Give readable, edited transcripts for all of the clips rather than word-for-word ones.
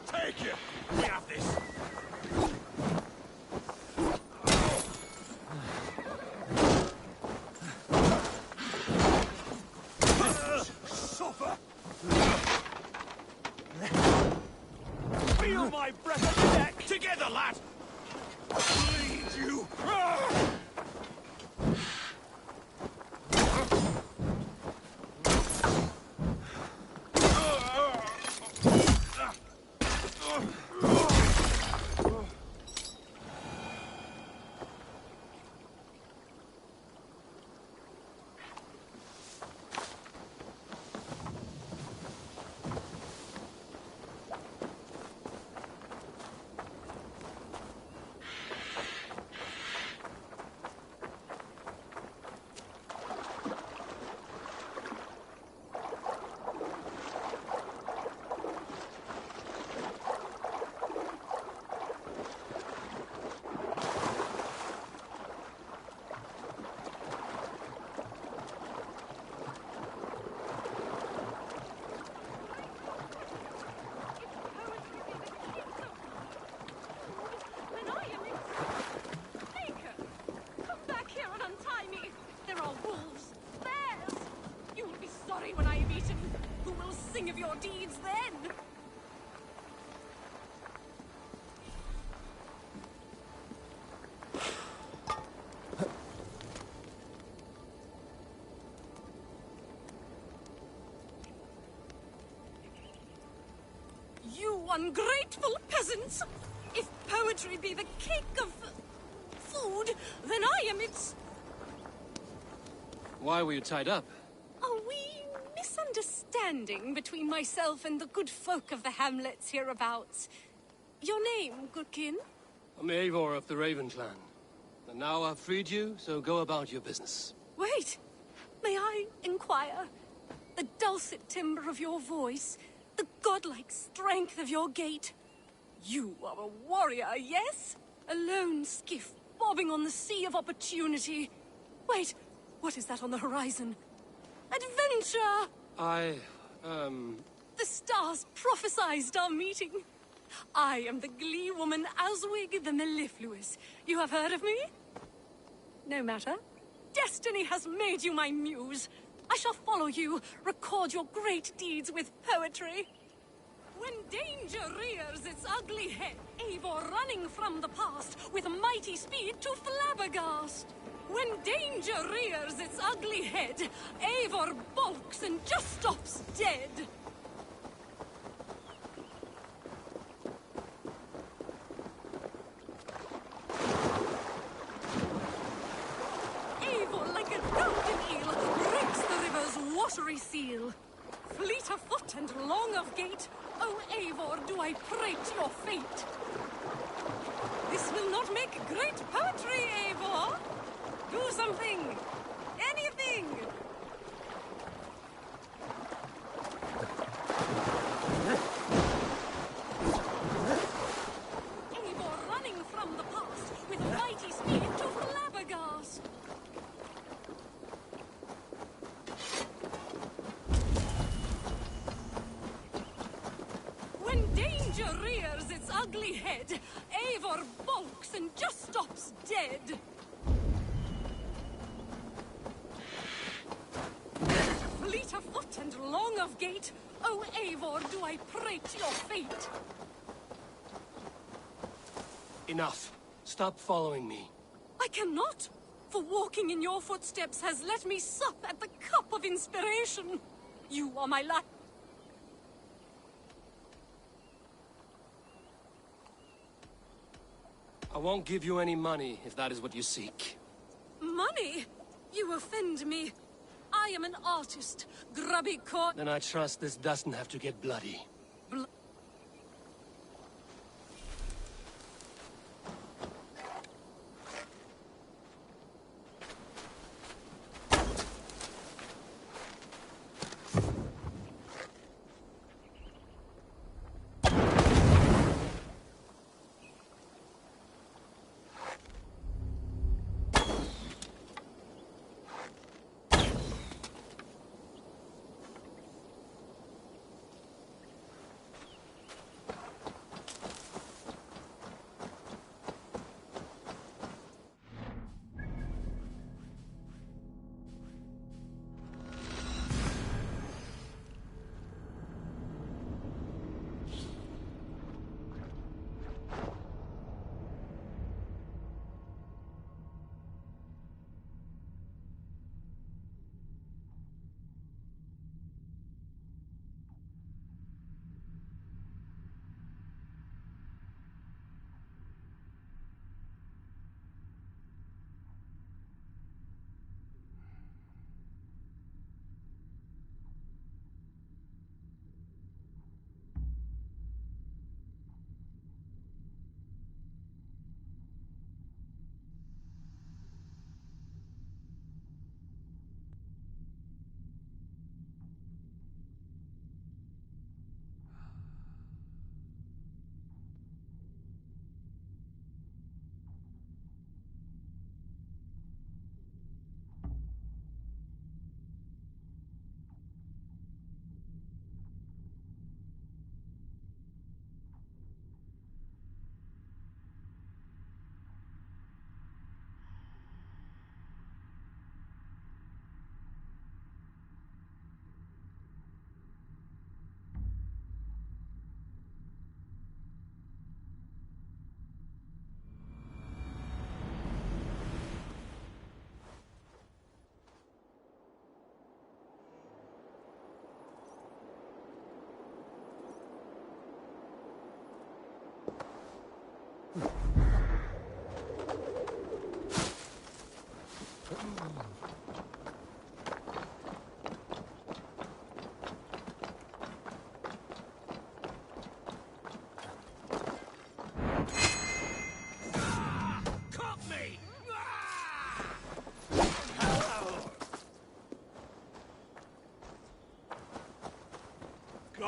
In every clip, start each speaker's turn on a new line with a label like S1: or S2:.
S1: Take it! We have this! Suffer! Feel my breath on your neck! Together, lad! Bleed you!
S2: Of your deeds then. You ungrateful peasants! If poetry be the cake of food, then I am its...
S3: Why were you tied up?
S2: A wee misunderstanding between myself and the good folk of the hamlets hereabouts. Your name, goodkin?
S3: I'm Eivor of the Raven clan. And now I've freed you, so go about your business.
S2: Wait, may I inquire? The dulcet timbre of your voice, the godlike strength of your gait. You are a warrior, yes? A lone skiff bobbing on the sea of opportunity. Wait, what is that on the horizon? Adventure! The stars prophesized our meeting. I am the glee woman Aswig the Mellifluous. You have heard of me? No matter. Destiny has made you my muse. I shall follow you, record your great deeds with poetry. When danger rears its ugly head, Eivor running from the past with mighty speed to flabbergast. When danger rears its ugly head, Eivor balks and just stops dead. Eivor, like a golden eel, breaks the river's watery seal. Fleet of foot and long of gait, oh Eivor, do I prate your fate. This will not make great poetry, Eivor. Do something! Anything! Eivor running from the past with mighty speed to flabbergast. When danger rears its ugly head, Eivor balks and just stops dead. Fleet of foot and long of gait, oh Eivor, do I prate your fate.
S3: Enough. Stop following me.
S2: I cannot, for walking in your footsteps has let me sup at the cup of inspiration. You are my life.
S3: I won't give you any money if that is what you seek.
S2: Money? You offend me. I am an artist, grubby court.
S3: Then I trust this doesn't have to get bloody.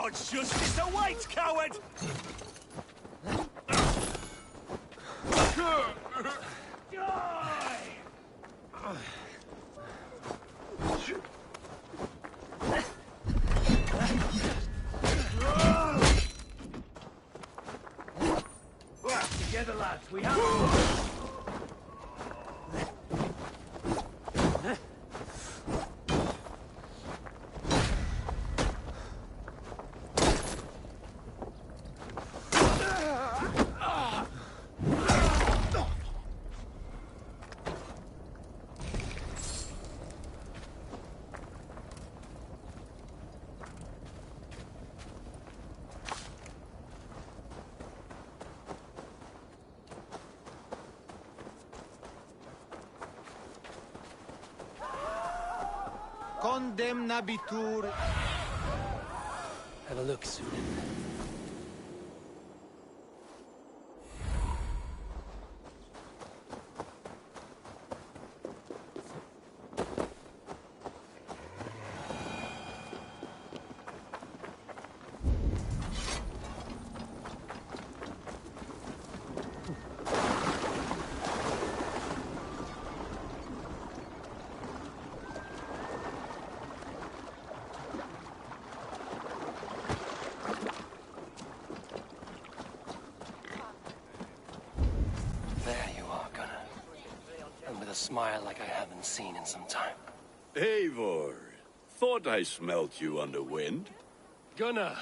S1: God's justice awaits, coward! Die! Together, lads, we have...
S4: Condemnabitur.
S3: Have a look, soon. There you are, Gunnar. And with a smile like I haven't seen in some time.
S5: Eivor, thought I smelt you on the wind.
S3: Gunnar,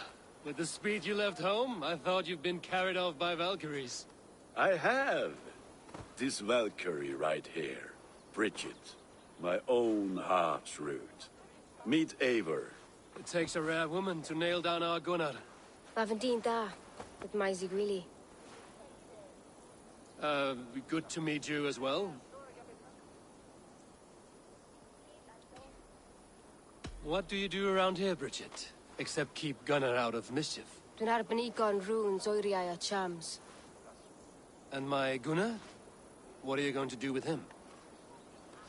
S3: with the speed you left home, I thought you'd been carried off by Valkyries.
S5: I have. This Valkyrie right here, Bridget, my own heart's root. Meet Eivor.
S3: It takes a rare woman to nail down our Gunnar.
S6: Lavendine da, with Maisy Greeley.
S3: Good to meet you as well. What do you do around here, Bridget? Except keep Gunnar out of mischief.
S6: Dwi'n arbenigo yn runes oeriau a chams.
S3: And my Gunnar? What are you going to do with him?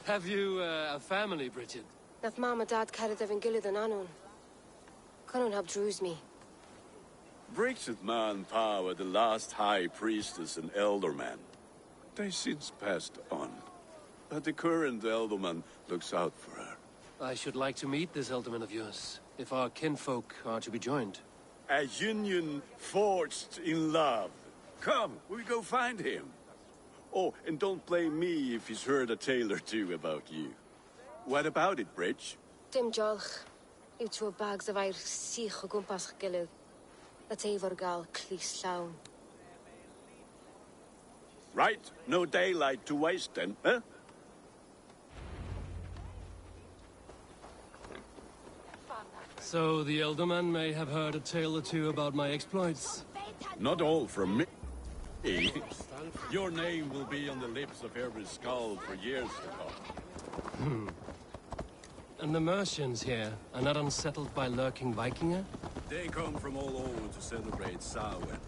S3: Have you a family, Bridget?
S6: Nath mam a dad cered efo'n gilydd yn anwn. Conwn help drws me.
S5: Bridget man power, the last high priestess and elderman. They since passed on. But the current elderman looks out for her.
S3: I should like to meet this elderman of yours, if our kinfolk are to be joined.
S5: A union forged in love. Come, we go find him. Oh, and don't blame me if he's heard a tale or two about you. What about it, Bridge?
S6: Dim jolch. Yw tŵ bags of air sych o gwmpas ch gilydd. Let Eivor gael clis llawn.
S5: Right, no daylight to waste then, huh?
S3: So the elderman may have heard a tale or two about my exploits.
S5: Not all from me. Your name will be on the lips of every skull for years to come.
S3: And the Mercians here are not unsettled by lurking Vikinger?
S5: They come from all over to celebrate Samhain.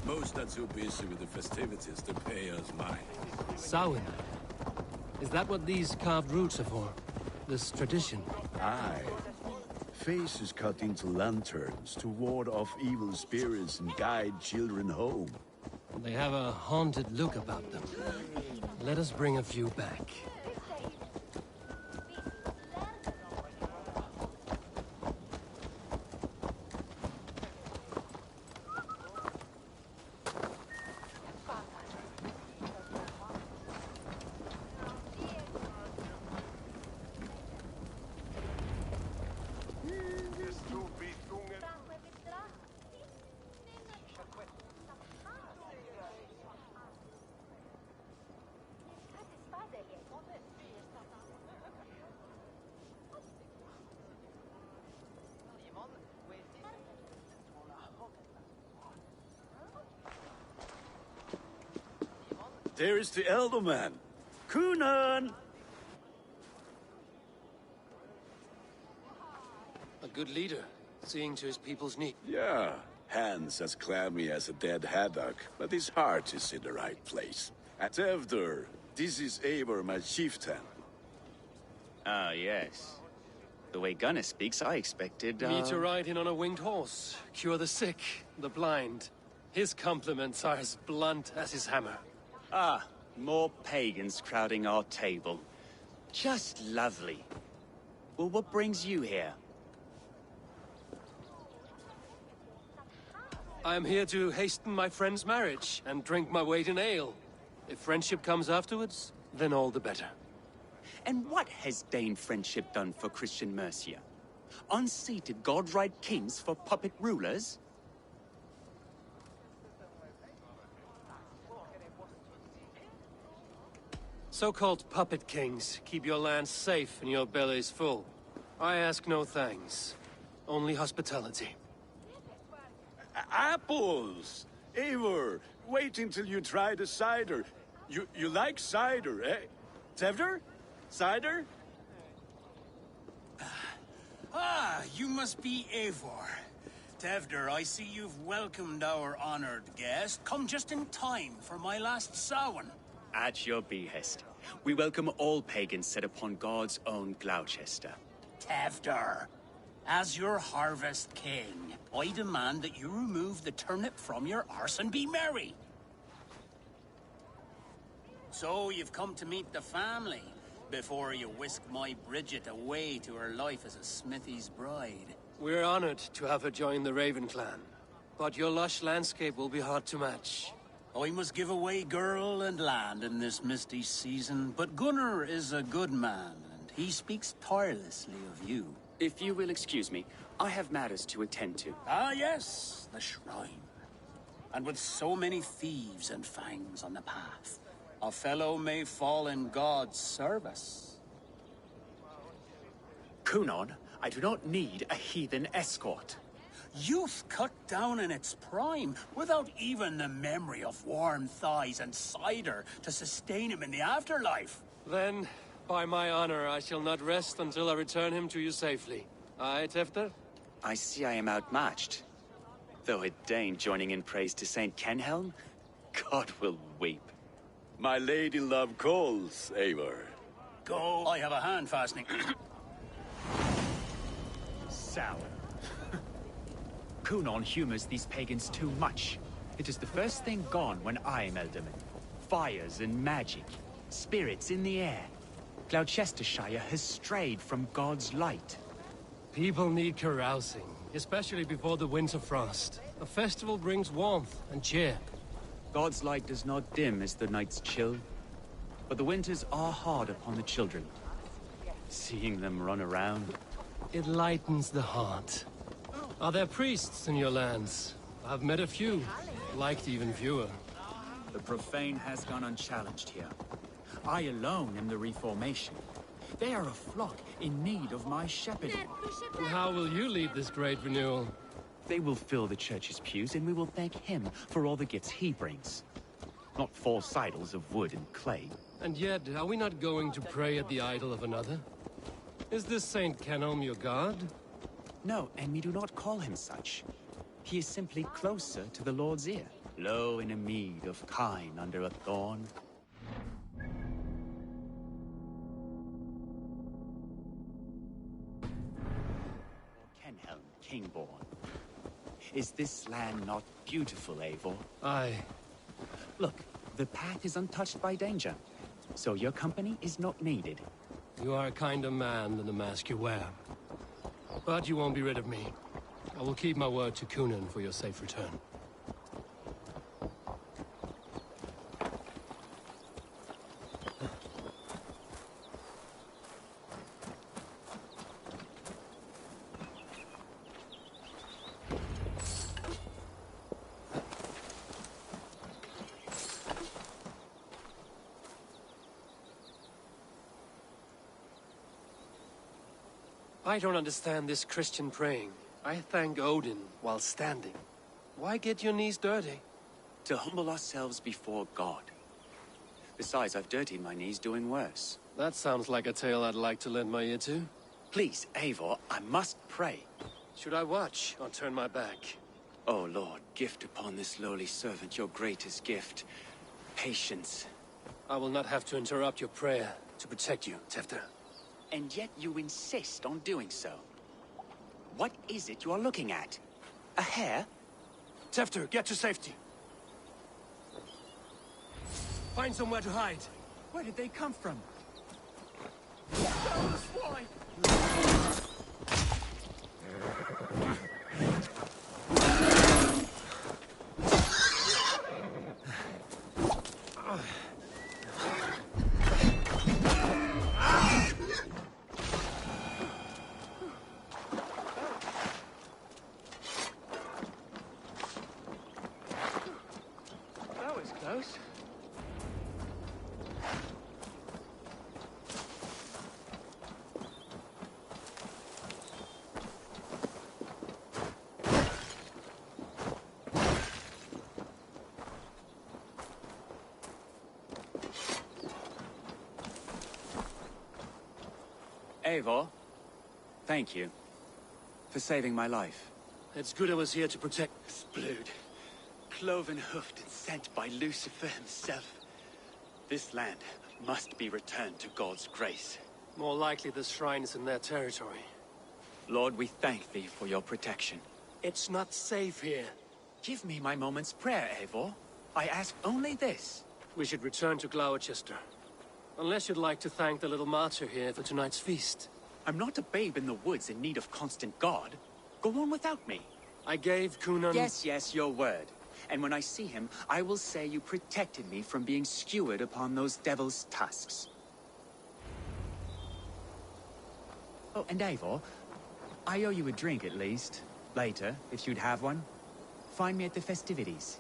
S5: Most are too busy with the festivities to pay us mind.
S3: Samhain? Is that what these carved roots are for? This tradition?
S5: Aye. Faces cut into lanterns to ward off evil spirits and guide children home.
S3: They have a haunted look about them. Let us bring a few back.
S5: There is the elderman. Kunan!
S3: A good leader, seeing to his people's need.
S5: Yeah, hands as clammy as a dead haddock, but his heart is in the right place. At Evder, this is Eivor, my chieftain.
S7: Ah, yes.
S4: The way Gunnar speaks, I expected,
S3: Me to ride in on a winged horse, cure the sick, the blind. His compliments are as blunt as his hammer.
S4: Ah, more pagans crowding our table. Just lovely. Well, what brings you here?
S3: I am here to hasten my friend's marriage and drink my weight in ale. If friendship comes afterwards, then all the better.
S4: And what has Dane friendship done for Christian Mercia? Unseated god-right kings for puppet rulers?
S3: So-called puppet kings keep your lands safe and your bellies full. I ask no thanks, only hospitality.
S5: Apples! Eivor, wait until you try the cider. You like cider, eh? Tevder? Cider?
S1: Ah, you must be Eivor. Tevder, I see you've welcomed our honored guest. Come just in time for my last Samhain.
S4: At your behest. We welcome all pagans set upon God's own Gloucester.
S1: Tevder, as your harvest king, I demand that you remove the turnip from your arse and be merry. So you've come to meet the family, before you whisk my Bridget away to her life as a smithy's bride.
S3: We're honored to have her join the Raven clan, but your lush landscape will be hard to match.
S1: I must give away girl and land in this misty season, but Gunnar is a good man, and he speaks tirelessly of you.
S4: If you will excuse me, I have matters to attend to.
S1: Ah, yes, the shrine. And with so many thieves and fangs on the path, a fellow may fall in God's service.
S4: Kunon, I do not need a heathen escort.
S1: Youth cut down in its prime, without even the memory of warm thighs and cider to sustain him in the afterlife.
S3: Then, by my honor, I shall not rest until I return him to you safely. Aye, Tefter?
S4: I see I am outmatched. Though a Dane joining in praise to Saint Kenhelm, God will weep.
S5: My lady love calls, Eivor.
S1: Go, I have a hand fastening.
S7: Sour. Kunon humors these pagans too much. It is the first thing gone when I am Elderman. Fires and magic, spirits in the air. Gloucestershire has strayed from God's light.
S3: People need carousing, especially before the winter frost. A festival brings warmth and cheer.
S7: God's light does not dim as the nights chill, but the winters are hard upon the children. Seeing them run around,
S3: It lightens the heart. Are there priests in your lands? I've met a few, liked even fewer.
S7: the profane has gone unchallenged here. I alone am the Reformation. They are a flock in need of my shepherding.
S3: And how will you lead this great renewal?
S7: They will fill the church's pews, and we will thank him for all the gifts he brings. Not false idols of wood and clay.
S3: And yet, are we not going to pray at the idol of another? Is this Saint Kenelm your god?
S7: No, and we do not call him such. He is simply closer to the Lord's ear. Low in a mead of kine under a thorn. Kenhelm, Kingborn. Is this land not beautiful, Eivor?
S3: Aye.
S7: Look, the path is untouched by danger, so your company is not needed.
S3: You are a kinder man than the mask you wear. But you won't be rid of me. I will keep my word to Kunan for your safe return. I don't understand this Christian praying. I thank Odin while standing. Why get your knees dirty?
S4: To humble ourselves before God. Besides, I've dirtied my knees doing worse.
S3: That sounds like a tale I'd like to lend my ear to.
S4: Please, Eivor, I must pray.
S3: Should I watch or turn my back?
S4: Oh Lord, gift upon this lowly servant your greatest gift. Patience.
S3: I will not have to interrupt your prayer to protect you, Tefter.
S4: And yet you insist on doing so. What is it you are looking at? A hare?
S3: Tefter, get to safety. Find somewhere to hide.
S7: Where did they come from?
S3: That was close.
S4: Eivor, thank you for saving my life.
S3: It's good I was here to protect this blood.
S4: Cloven-hoofed and sent by Lucifer himself. This land must be returned to God's grace.
S3: More likely the shrine is in their territory.
S4: Lord, we thank thee for your protection.
S3: It's not safe here.
S4: Give me my moment's prayer, Eivor. I ask only this.
S3: We should return to Gloucester. Unless you'd like to thank the little martyr here for tonight's feast.
S4: I'm not a babe in the woods in need of constant guard. Go on without me.
S3: I gave Cunan...
S4: Yes, your word. And when I see him, I will say you protected me from being skewered upon those devil's tusks. Oh, and Eivor, I owe you a drink at least. Later, if you'd have one. Find me at the festivities.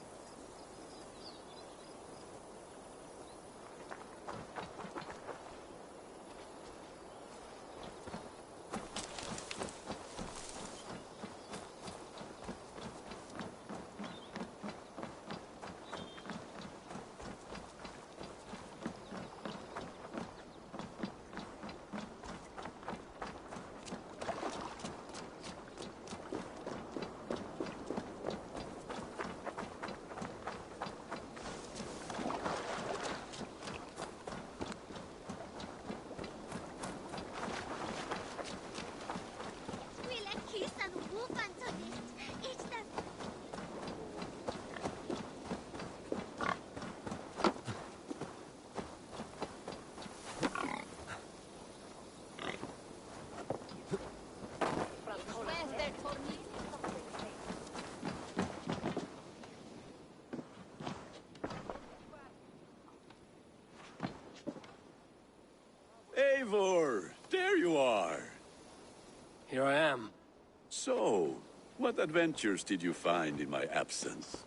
S5: Eivor, there you are.
S3: Here I am.
S5: So, what adventures did you find in my absence?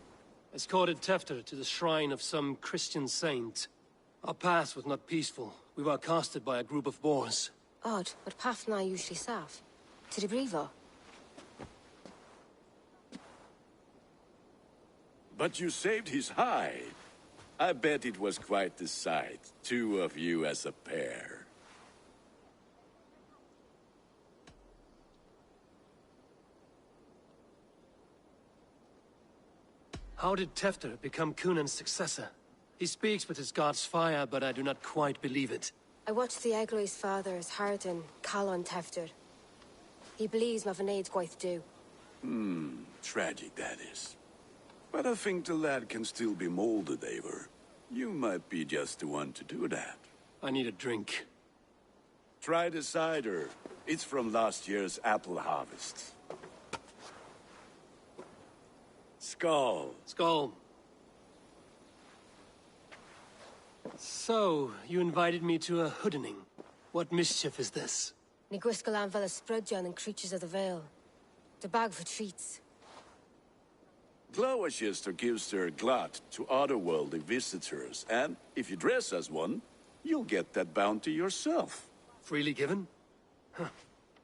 S3: Escorted Tefter to the shrine of some Christian saint. Our path was not peaceful. We were accosted by a group of boars.
S6: Odd, but path na usually safe. To the brievo.
S5: But you saved his hide. I bet it was quite the sight, two of you as a pair.
S3: How did Tefter become Cunan's successor? He speaks with his god's fire, but I do not quite believe it.
S6: I watched the Egloi's father's heart and Calon Tefter. He believes Mavanade quite do.
S5: Tragic that is. But I think the lad can still be molded, Eivor. You might be just the one to do that.
S3: I need a drink.
S5: Try the cider. It's from last year's apple harvest. Skull.
S3: Skull. So, you invited me to a hoodening. What mischief is this?
S6: Ni gwisgalan fel ysbrydion and creatures of the Vale. The bag for treats.
S5: Gloucester gives their glut to otherworldly visitors, and if you dress as one, you'll get that bounty yourself.
S3: Freely given? Huh.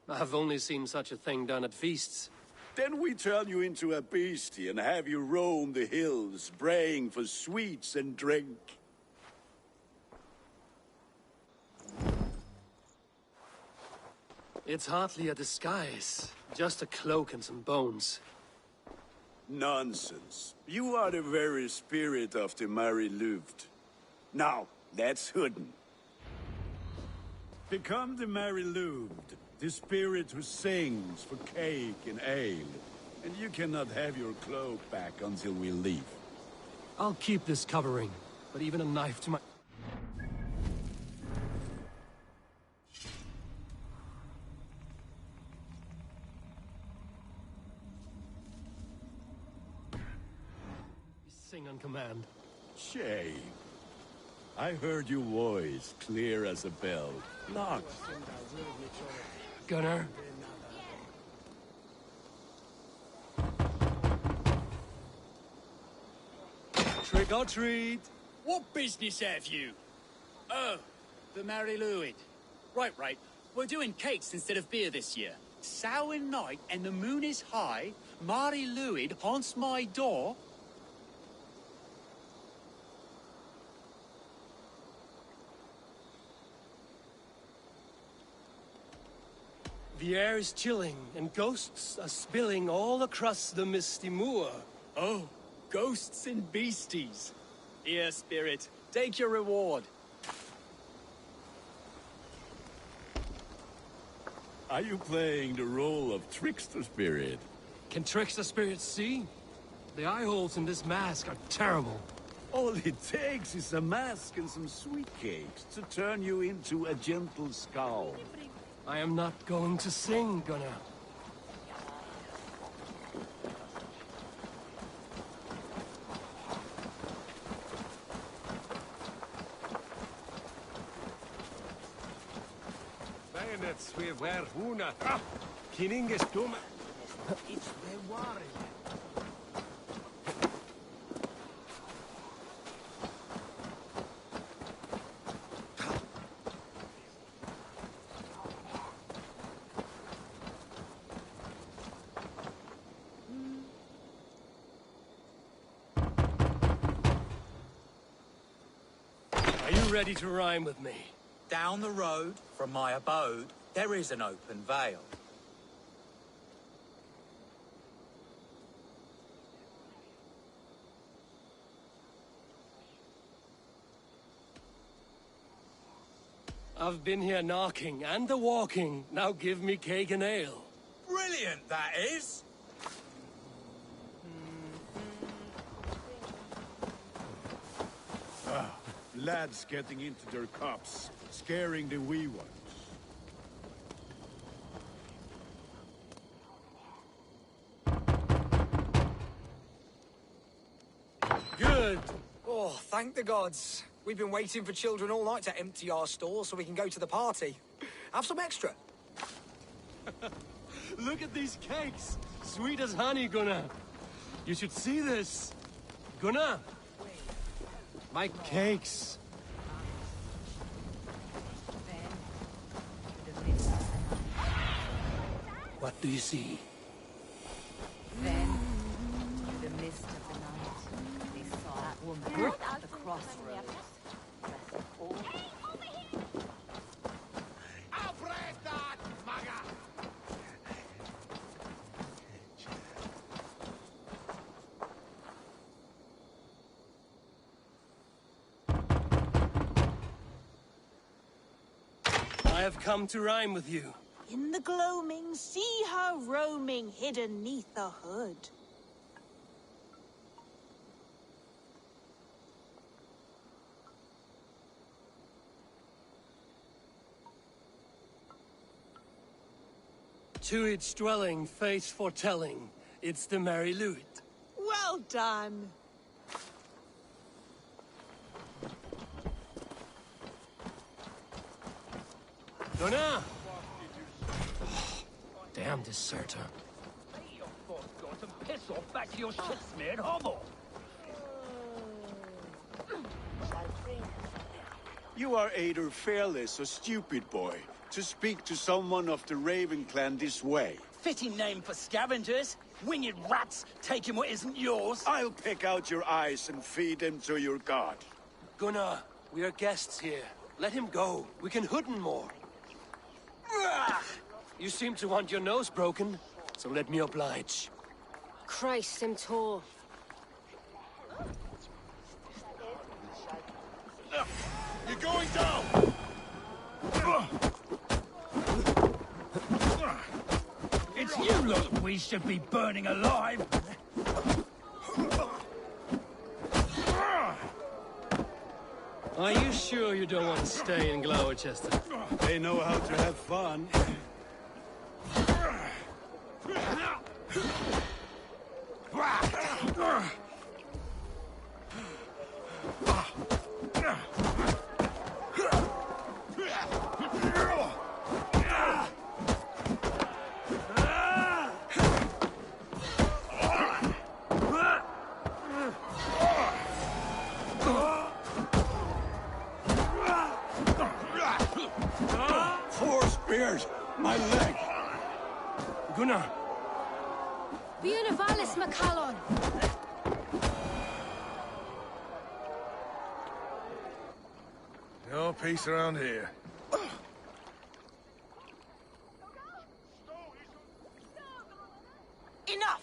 S3: I've only seen such a thing done at feasts.
S5: Then we turn you into a beastie and have you roam the hills, braying for sweets and drink.
S3: It's hardly a disguise. Just a cloak and some bones.
S5: Nonsense. You are the very spirit of the Mary Luft. Now, that's hooden. Become the Mary Lubed, the spirit who sings for cake and ale. And you cannot have your cloak back until we leave.
S3: I'll keep this covering, but even a knife to my... Sing on command.
S5: Shame. I heard your voice clear as a bell. Not.
S3: Gunnar? Trick or treat!
S4: What business have you? Oh, the Mary Lwyd. Right. We're doing cakes instead of beer this year. Samhain night and the moon is high. Mary Lwyd haunts my door.
S3: The air is chilling, and ghosts are spilling all across the misty moor.
S4: Oh, ghosts and beasties. Here, spirit, take your reward.
S5: Are you playing the role of trickster spirit?
S3: Can trickster spirits see? The eye holes in this mask are terrible.
S5: All it takes is a mask and some sweet cakes to turn you into a gentle skull.
S3: I am not going to sing, Gunnar.
S8: Bayonets we wear huna. Kining is dum. It's the worry.
S3: Are you ready to rhyme with me?
S9: Down the road from my abode, there is an open vale.
S3: I've been here knocking and a-walking. Now give me cake and ale.
S9: Brilliant, that is!
S5: Lads getting into their cups, scaring the wee ones.
S3: Good.
S10: Oh, thank the gods. We've been waiting for children all night to empty our stores so we can go to the party. Have some extra.
S3: Look at these cakes. Sweet as honey, Gunnar. You should see this. Gunnar. My cakes. What do you see?
S11: Then, through the mist of the night, they saw that woman at the crossroads.
S3: I have come to rhyme with you.
S12: In the gloaming, see her roaming hidden neath the hood.
S3: To each dwelling, face foretelling, it's the Mary Lwyd.
S12: Well done.
S3: Gunnar! Damn deserter.
S8: Piss off back to your shit-smeared hovel.
S5: You are either fearless or stupid, boy, to speak to someone of the Raven clan this way.
S8: Fitting name for scavengers. Winged rats taking what isn't yours.
S5: I'll pick out your eyes and feed them to your god.
S3: Gunnar, we are guests here. Let him go. We can hood him more. You seem to want your nose broken, so let me oblige.
S6: Christ, I'm tall.
S5: You're going down!
S1: we should be burning alive.
S3: Are you sure you don't want to stay in Gloucester?
S5: They know how to have fun. Four spears! My leg!
S3: Gunnar!
S6: Buenavalis Macallon!
S8: No peace around here.
S11: Enough!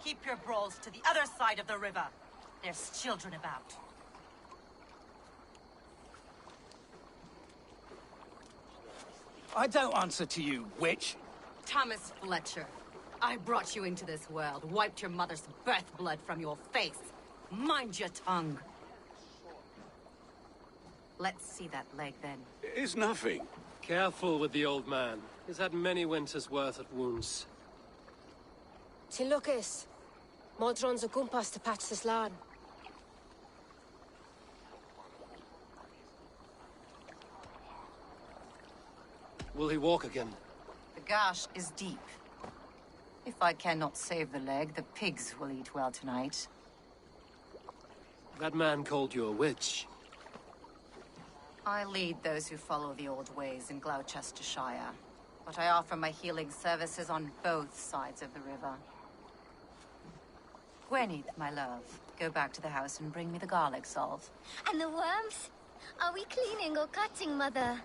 S11: Keep your brawls to the other side of the river. There's children about.
S1: I don't answer to you, witch.
S11: Thomas Fletcher, I brought you into this world, wiped your mother's birth blood from your face. Mind your tongue. Let's see that leg, then.
S5: It's nothing.
S3: Careful with the old man. He's had many winters' worth of wounds.
S6: Tilukis. Modron's a gumpas to patch this land.
S3: Will he walk again?
S11: The gash is deep. If I cannot save the leg, the pigs will eat well tonight.
S3: That man called you a witch.
S11: I lead those who follow the old ways in Gloucestershire, but I offer my healing services on both sides of the river. Gweneth, my love, go back to the house and bring me the garlic salt.
S13: And the worms? Are we cleaning or cutting, Mother?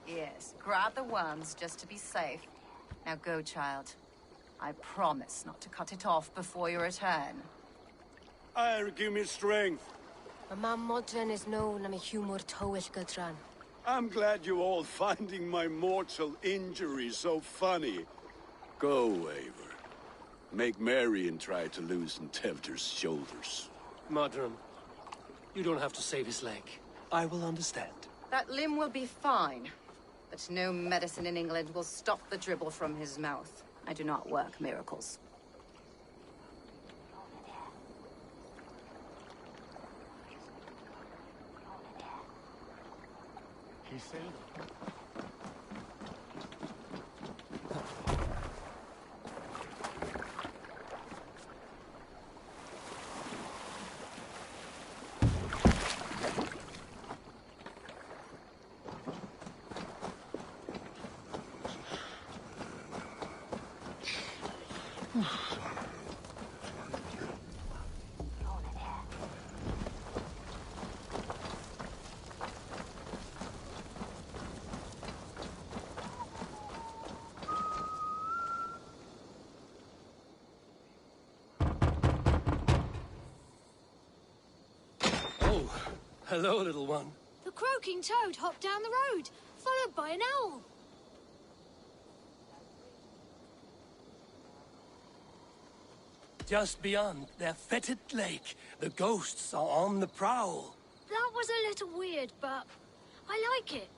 S11: Yes, grab the worms just to be safe. Now go, child. I promise not to cut it off before you return.
S5: Give me strength.
S6: My mam Modron is known am a humor towill Gudran.
S5: I'm glad you're all finding my mortal injury so funny. Go, Eivor. Make merry and try to loosen Tevder's shoulders.
S3: Modron, you don't have to save his leg. I will understand.
S11: That limb will be fine, but no medicine in England will stop the dribble from his mouth. I do not work miracles.
S8: He said.
S3: Hello, little one.
S13: The croaking toad hopped down the road, followed by an owl.
S1: Just beyond their fetid lake, the ghosts are on the prowl.
S13: That was a little weird, but I like it.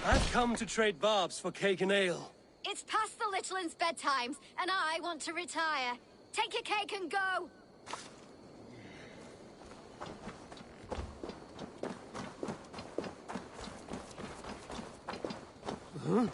S3: I've come to trade barbs for cake and ale.
S13: It's past the little one's bedtimes, and I want to retire. Take your cake and go.
S3: Huh?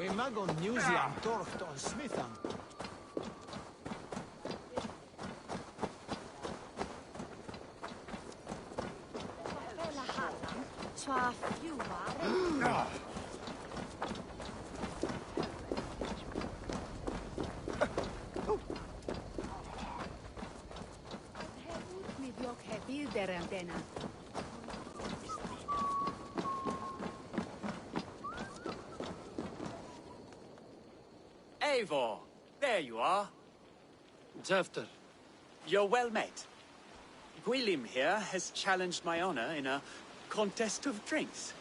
S14: We mag on museum torcht on smithan.
S4: Eivor, there you are.
S3: Tefter.
S4: You're well met. Gwilym here has challenged my honor in a contest of drinks.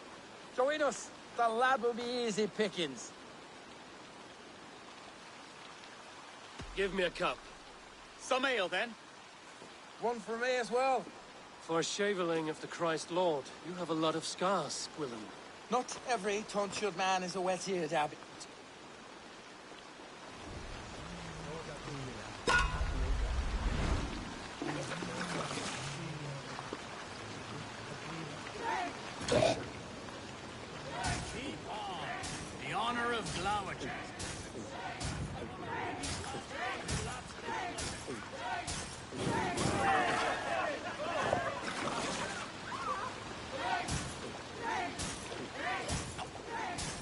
S15: Join us. The lab will be easy pickings.
S3: Give me a cup.
S4: Some ale, then.
S15: One for me as well.
S3: For shaveling of the Christ Lord, you have a lot of scars, Gwilym.
S15: Not every tonsured man is a wet-eared abbot.
S1: The honor of Glowachan.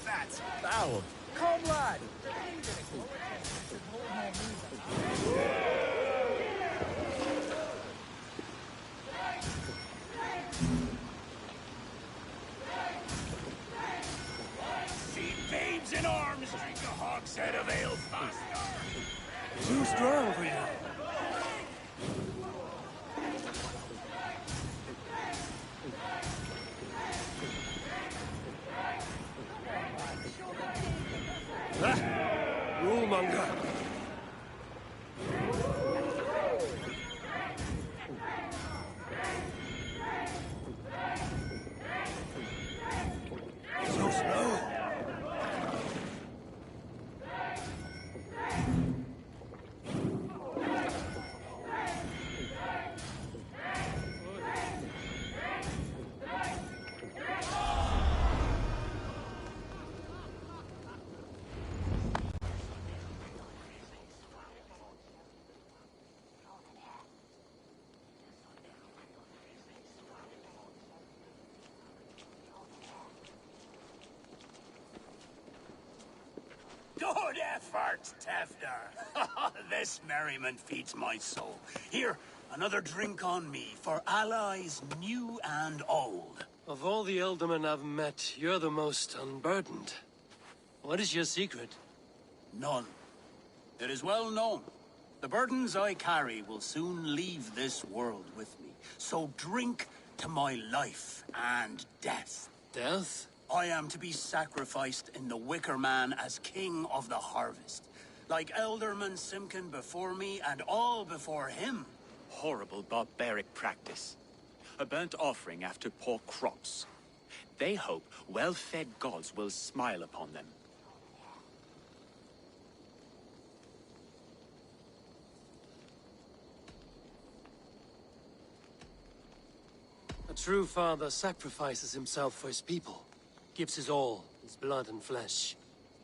S15: That's foul. Come, lad.
S1: See babes in arms drink a hogshead of ale faster.
S3: Too strong for you. Rulemonger. So slow.
S1: Good effort, Tefter. This merriment feeds my soul. Here, another drink on me for allies new and old.
S3: Of all the Ealdormen I've met, you're the most unburdened. What is your secret?
S1: None. It is well known. The burdens I carry will soon leave this world with me. So drink to my life and death.
S3: Death?
S1: I am to be sacrificed in the Wicker Man as king of the harvest. Like Elderman Simkin before me and all before him.
S4: Horrible barbaric practice. A burnt offering after poor crops. They hope well-fed gods will smile upon them.
S3: A true father sacrifices himself for his people. Gives his all, his blood and flesh.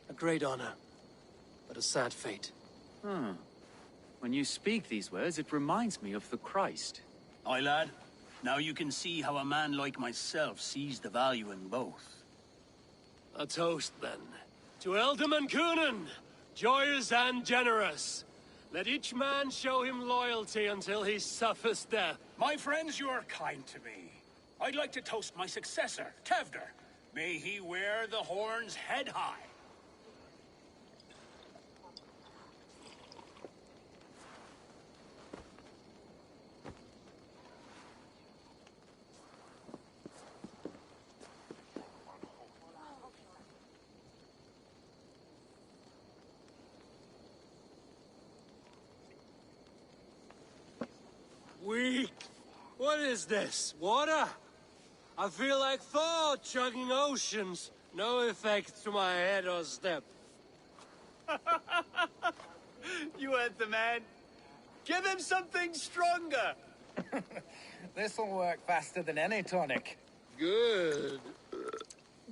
S3: A great honor, but a sad fate.
S4: When you speak these words, it reminds me of the Christ.
S1: Aye, lad. Now you can see how a man like myself sees the value in both.
S3: A toast, then. To Ealdorman Coonan, joyous and generous. Let each man show him loyalty until he suffers death.
S1: My friends, you are kind to me. I'd like to toast my successor, Tevder. May he wear the horns head high.
S3: Weak. What is this? Water? I feel like Thor chugging oceans. No effect to my head or step.
S4: You heard the man. Give him something stronger.
S15: This'll work faster than any tonic.
S3: Good.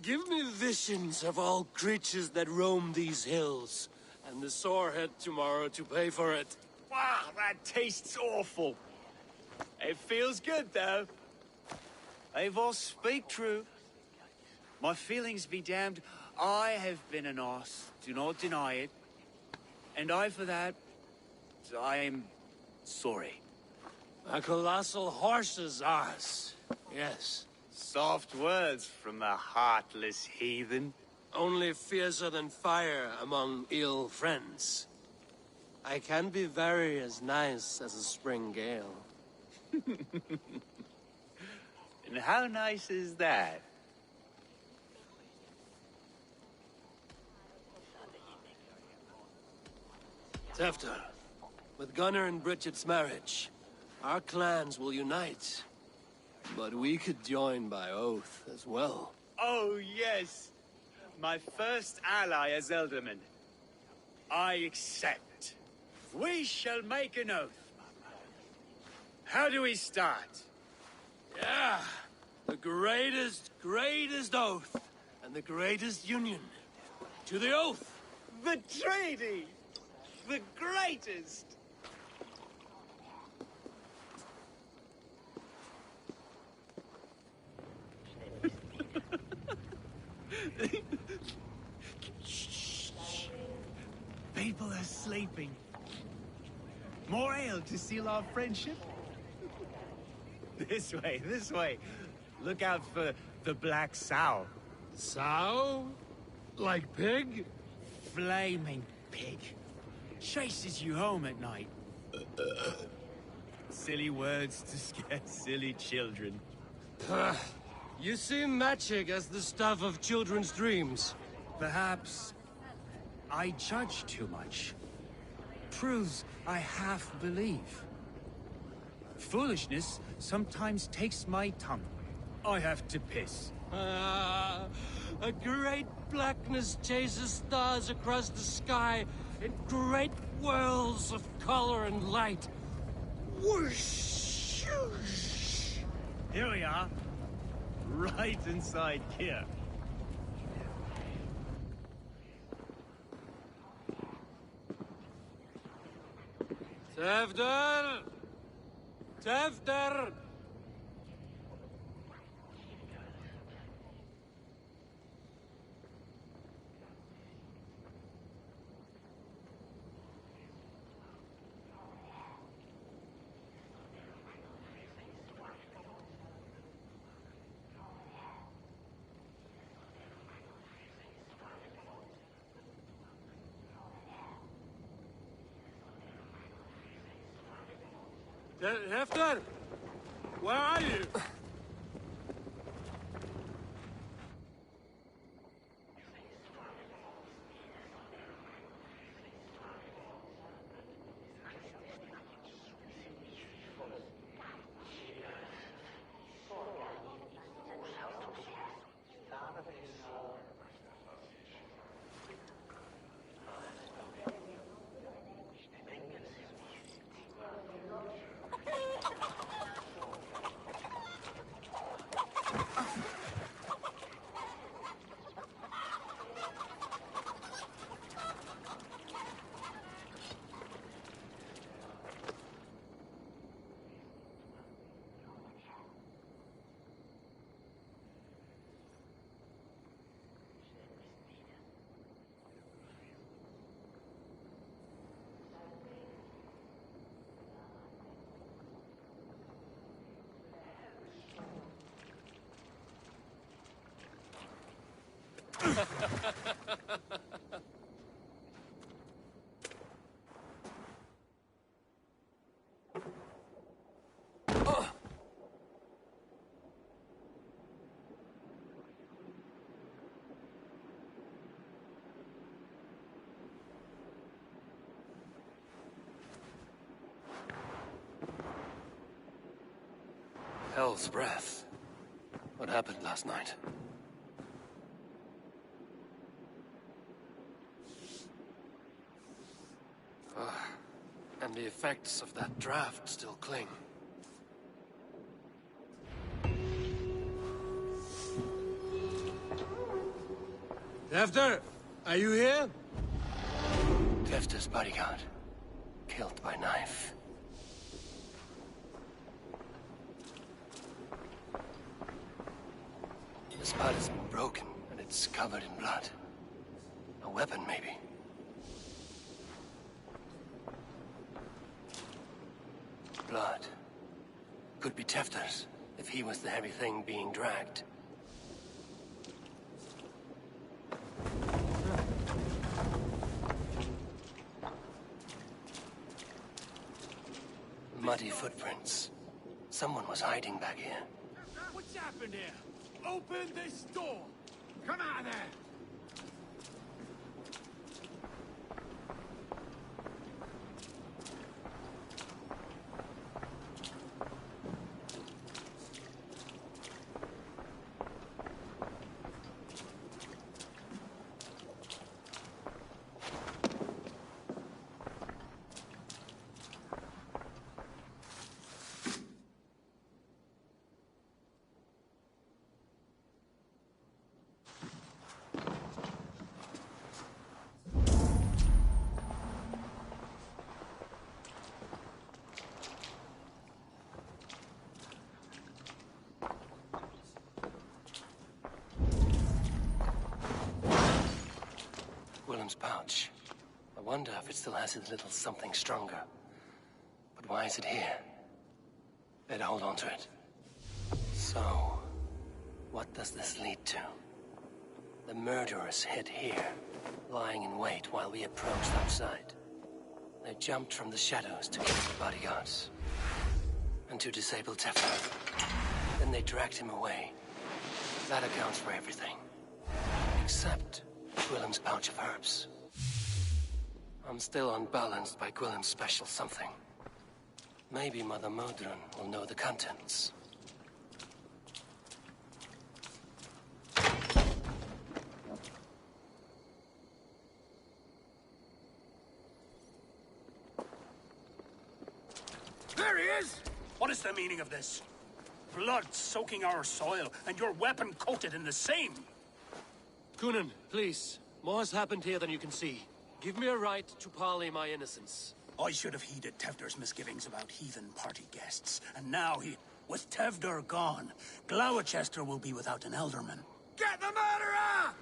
S3: Give me visions of all creatures that roam these hills, and the sorehead tomorrow to pay for it.
S4: Wow, that tastes awful. It feels good, though. Eivor, speak true. My feelings be damned. I have been an arse, do not deny it. And I, for that, I am sorry.
S3: A colossal horse's arse, yes.
S4: Soft words from the heartless heathen.
S3: Only fiercer than fire among ill friends. I can be very as nice as a spring gale.
S4: And how nice is that?
S3: Tefter, with Gunnar and Bridget's marriage, our clans will unite. But we could join by oath as well.
S4: Oh, yes. My first ally as Elderman. I accept. We shall make an oath. How do we start?
S3: Yeah, the greatest oath, and the greatest union. To the oath!
S4: The treaty! The greatest!
S7: Shh. People are sleeping. More ale to seal our friendship?
S4: This way, this way. Look out for the black sow.
S3: Sow? Like pig?
S7: Flaming pig. Chases you home at night.
S4: Silly words to scare silly children.
S3: You see magic as the stuff of children's dreams.
S7: Perhaps I judge too much. Truths I half believe. Foolishness sometimes takes my tongue. I have to piss.
S3: A great blackness chases stars across the sky in great whirls of color and light. Whoosh!
S4: Here we are. Right inside here.
S3: Tefter! Tefter! Hefter! Where are you? Hell's breath. What happened last night? And the effects of that draft still cling. Tefter, are you here?
S16: Tefter's bodyguard. Killed by knife. The spot is broken, and it's covered in blood. A weapon, maybe. Blood. Could be Tefter's, if he was the heavy thing being dragged. Muddy footprints. Someone was hiding back here.
S8: What's happened here? Open this door! Come out of there!
S16: Willem's pouch. I wonder if it still has its little something stronger. But why is it here? Better hold on to it. So, what does this lead to? The murderers hid here, lying in wait while we approached outside. They jumped from the shadows to kill the bodyguards. And to disable Tefter. Then they dragged him away. That accounts for everything. Except Willem's pouch of herbs. I'm still unbalanced by Willem's special something. Maybe Mother Modron will know the contents.
S1: There he is! What is the meaning of this? Blood soaking our soil, and your weapon coated in the same!
S3: Kunin, please. More has happened here than you can see. Give me a right to parley my innocence.
S1: I should have heeded Tevder's misgivings about heathen party guests, and now with Tevder gone, Gloucester will be without an elderman.
S8: Get the murderer!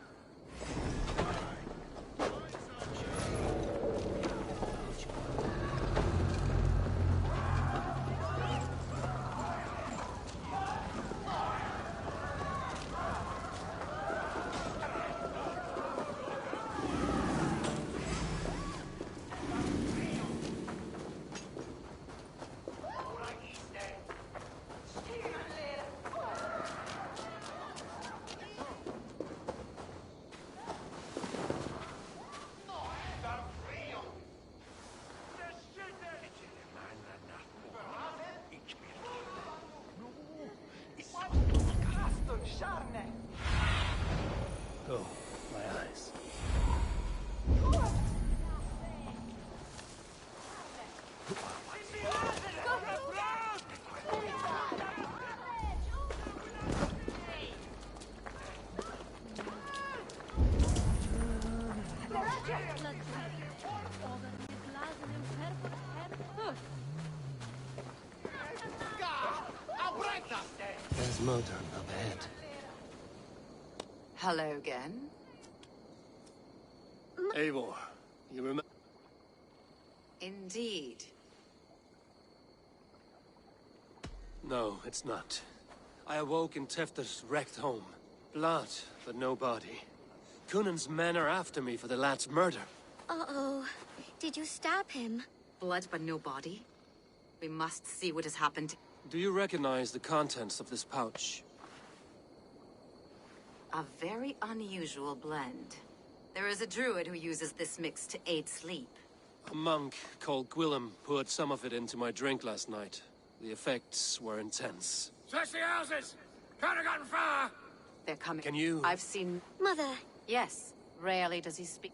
S16: Oh, my eyes. There's Modern up ahead.
S11: Hello again.
S3: Eivor, you remember?
S11: Indeed.
S3: No, it's not. I awoke in Tefter's wrecked home. Blood, but no body. Kunin's men are after me for the lad's murder.
S13: Uh-oh. Did you stab him?
S11: Blood but no body? We must see what has happened.
S3: Do you recognize the contents of this pouch?
S11: A very unusual blend. There is a druid who uses this mix to aid sleep.
S3: A monk called Gwillem poured some of it into my drink last night. The effects were intense.
S8: Search the houses! Can't have gotten far!
S11: They're coming.
S3: Can you...
S11: I've seen...
S13: Mother!
S11: Yes. Rarely does he speak...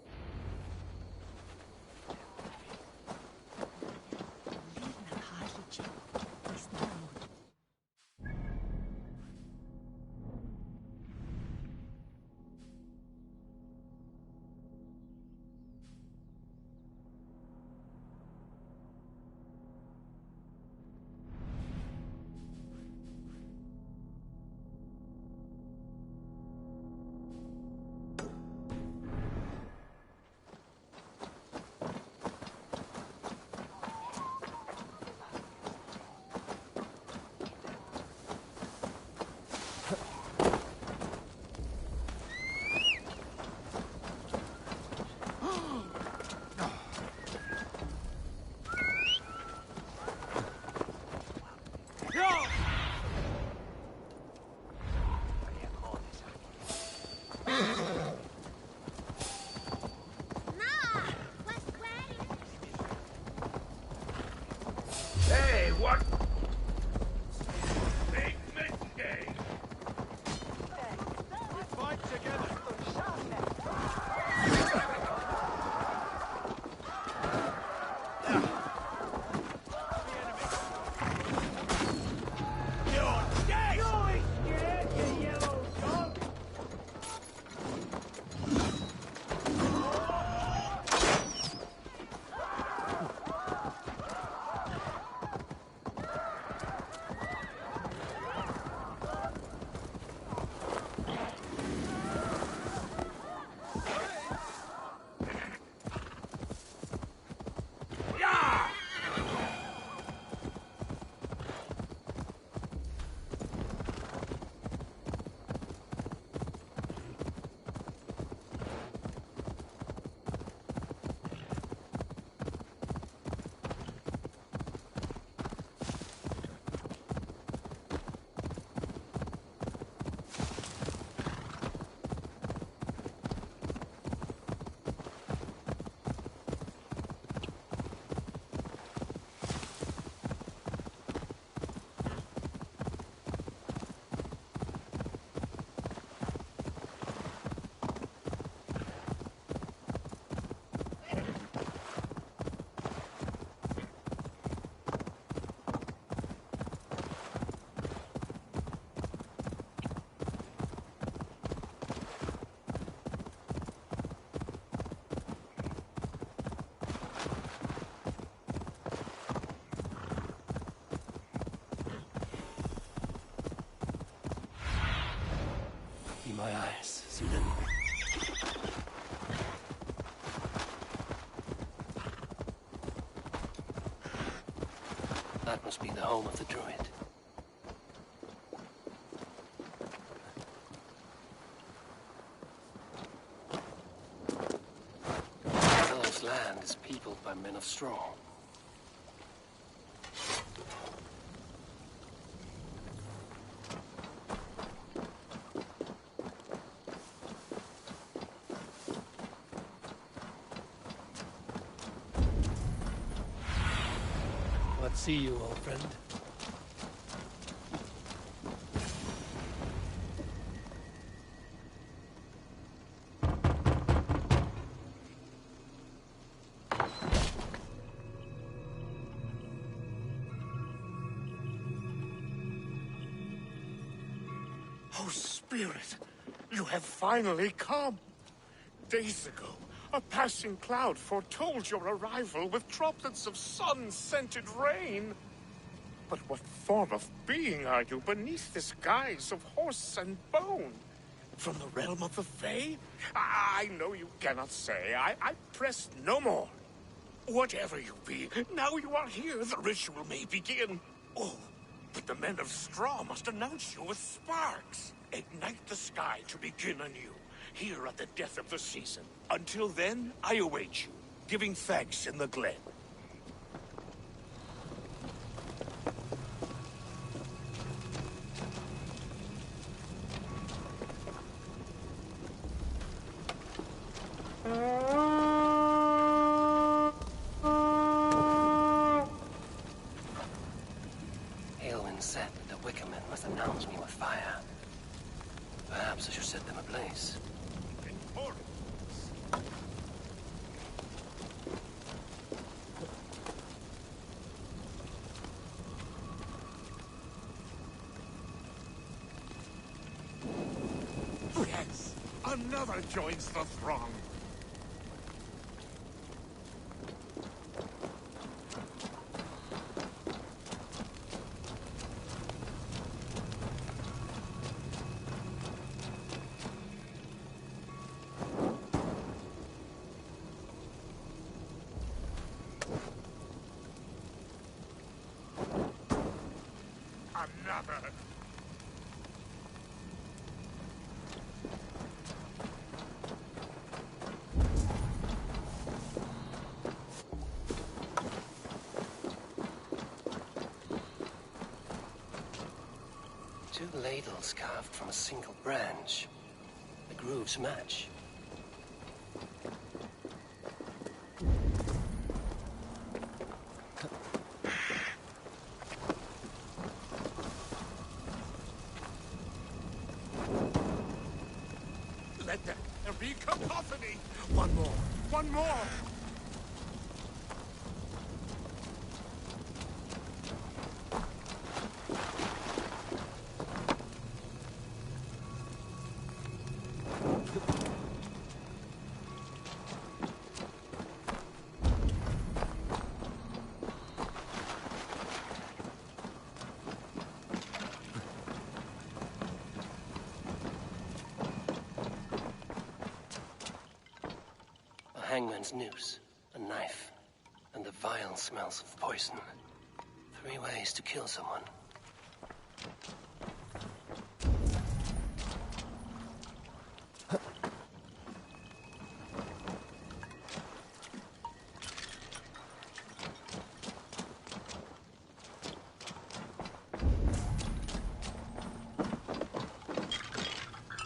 S16: That must be the home of the druid. Fellow's land is peopled by men of straw.
S3: What see you, old friend?
S17: Oh, Spirit, you have finally come. Days ago, a passing cloud foretold your arrival with droplets of sun-scented rain. But what form of being are you beneath this guise of horse and bone? From the realm of the Fae? I know you cannot say. I press no more. Whatever you be, now you are here, the ritual may begin. Oh, but the men of straw must announce you with sparks. Ignite the sky to begin anew, here at the death of the season. Until then, I await you, giving thanks in the glen.
S16: Aelwyn said that the Wicker Men must announce me with fire. Perhaps I should set them ablaze.
S17: Yes, another joins the throng. Another.
S16: Two ladles carved from a single branch. The grooves match.
S17: Let there be cacophony. One more. One more.
S16: A hangman's noose, a knife, and the vile smells of poison. 3 ways to kill someone.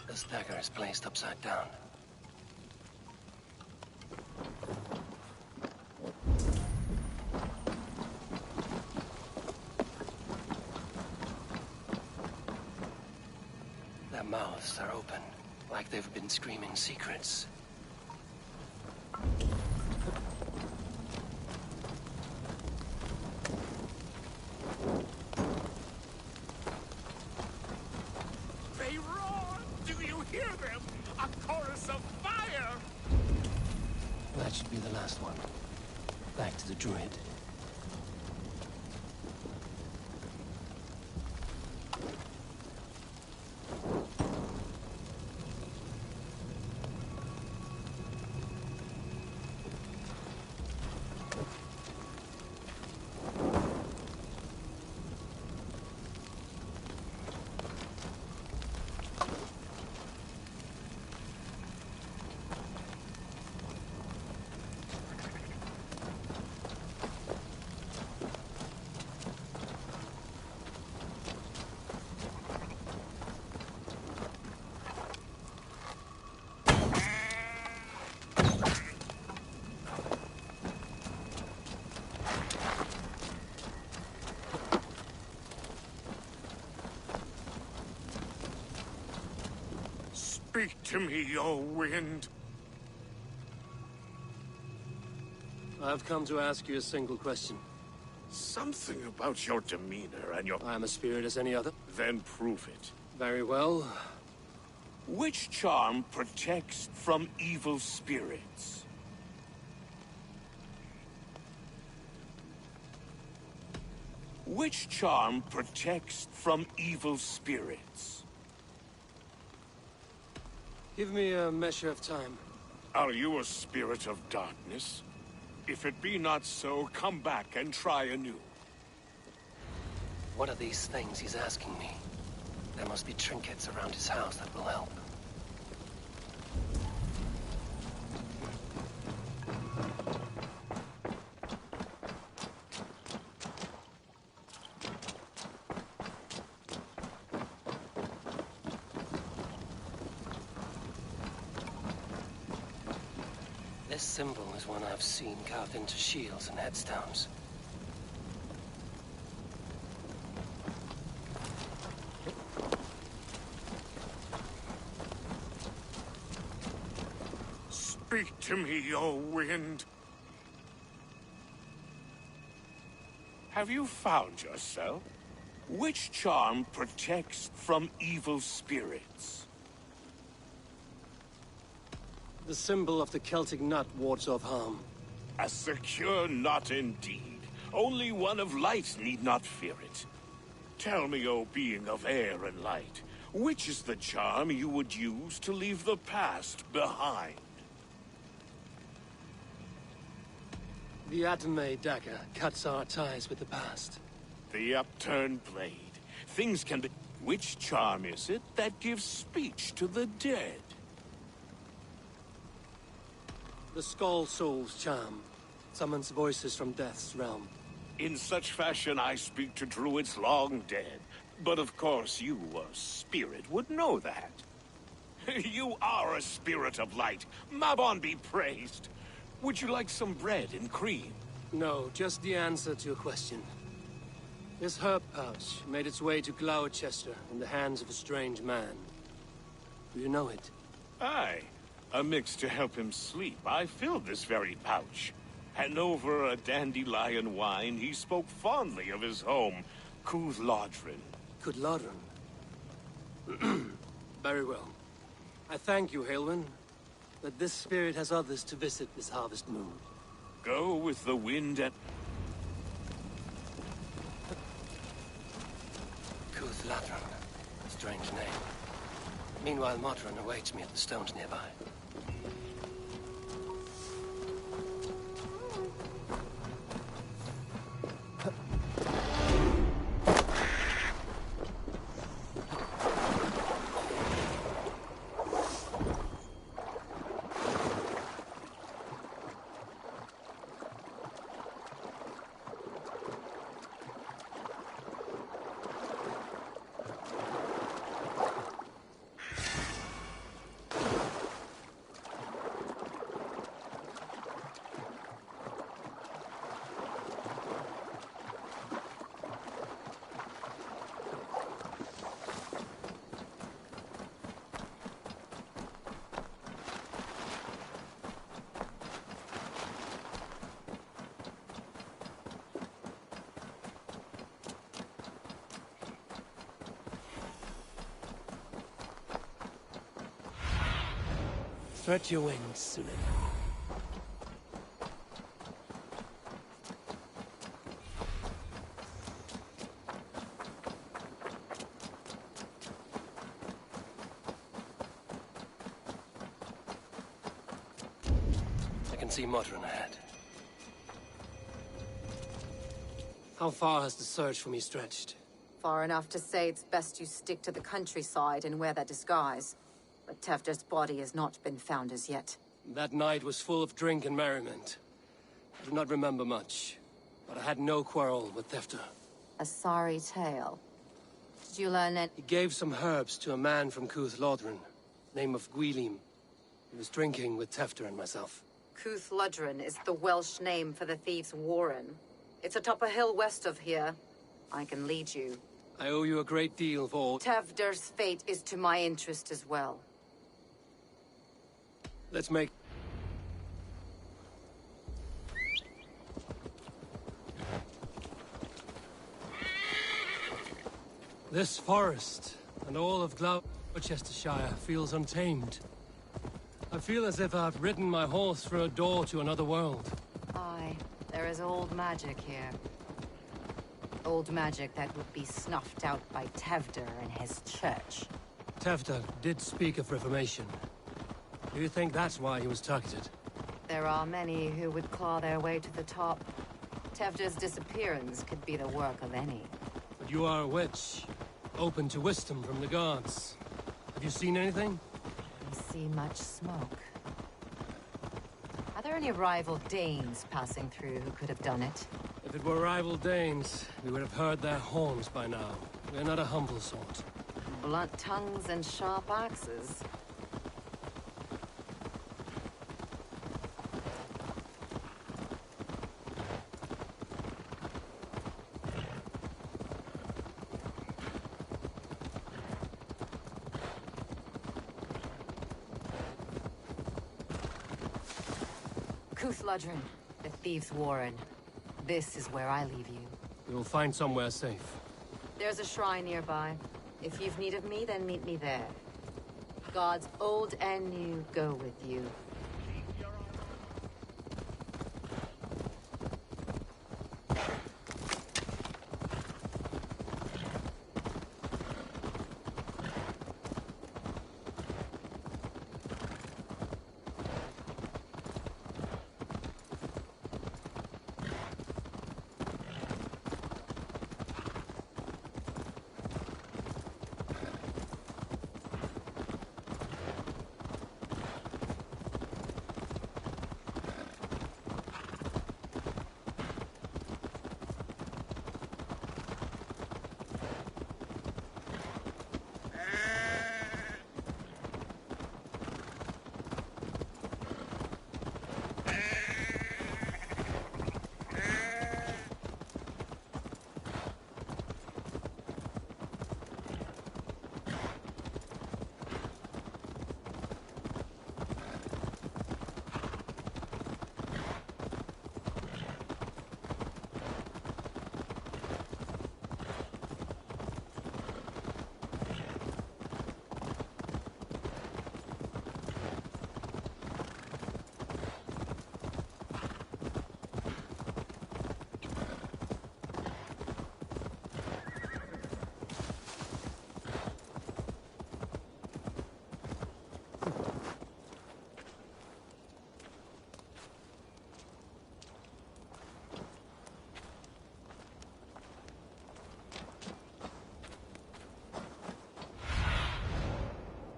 S16: The dagger is placed upside down. Their mouths are open, like they've been screaming secrets.
S17: They roar! Do you hear them? A chorus of fire!
S16: That should be the last one. Back to the druid.
S17: Speak to me, O wind.
S3: I've come to ask you a single question.
S17: Something about your demeanor and your...
S3: I'm a spirit as any other.
S17: Then prove it.
S3: Very well.
S17: Which charm protects from evil spirits? Which charm protects from evil spirits?
S3: Give me a measure of time.
S17: Are you a spirit of darkness? If it be not so, come back and try anew.
S16: What are these things he's asking me? There must be trinkets around his house that will help. This symbol is one I've seen carved into shields and headstones.
S17: Speak to me, O wind. Have you found yourself? Which charm protects from evil spirits?
S3: The symbol of the Celtic nut wards off harm.
S17: A secure knot indeed. Only one of light need not fear it. Tell me, O being of air and light, which is the charm you would use to leave the past behind?
S3: The Atame dagger cuts our ties with the past.
S17: The upturned blade. Things can be... Which charm is it that gives speech to the dead?
S3: The Skull Soul's charm summons voices from death's realm.
S17: In such fashion I speak to druids long dead. But of course you, a spirit, would know that. You are a spirit of light. Mabon be praised. Would you like some bread and cream?
S3: No, just the answer to your question. This herb pouch made its way to Gloucester in the hands of a strange man. Do you know it?
S17: Aye. A mix to help him sleep. I filled this very pouch. And over a dandelion wine, he spoke fondly of his home, Creed Valhalla.
S3: Creed Valhalla? Very well. I thank you, Halwyn. But this spirit has others to visit this harvest moon.
S17: Go with the wind and...
S16: Creed Valhalla. Strange name. Meanwhile, Modron awaits me at the stones nearby.
S3: Stretch your wings, Sunan.
S16: I can see Modron ahead.
S3: How far has the search for me stretched?
S11: Far enough to say it's best you stick to the countryside and wear that disguise. But Tefder's body has not been found as yet.
S3: That night was full of drink and merriment. I do not remember much, but I had no quarrel with Tefder.
S11: A sorry tale. Did you learn that?
S3: He gave some herbs to a man from Cuth Lodren, name of Gwylim. He was drinking with Tefder and myself.
S11: Cuth Lodren is the Welsh name for the thieves' warren. It's atop a hill west of here. I can lead you.
S3: I owe you a great deal for all...
S11: Tefder's fate is to my interest as well.
S3: Let's make... This forest, and all of Gloucestershire, feels untamed. I feel as if I've ridden my horse through a door to another world.
S11: Aye, there is old magic here. Old magic that would be snuffed out by Tevder and his church.
S3: Tevder did speak of reformation. Do you think that's why he was targeted?
S11: There are many who would claw their way to the top. Tevder's disappearance could be the work of any.
S3: But you are a witch, open to wisdom from the gods. Have you seen anything?
S11: I see much smoke. Are there any rival Danes passing through who could have done it?
S3: If it were rival Danes, we would have heard their horns by now. We're not a humble sort.
S11: Blunt tongues and sharp axes. Cuthladrin, the Thieves' Warren. This is where I leave you.
S3: We will find somewhere safe.
S11: There's a shrine nearby. If you've need of me, then meet me there. Gods old and new go with you.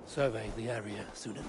S3: Survey the area, Sunan.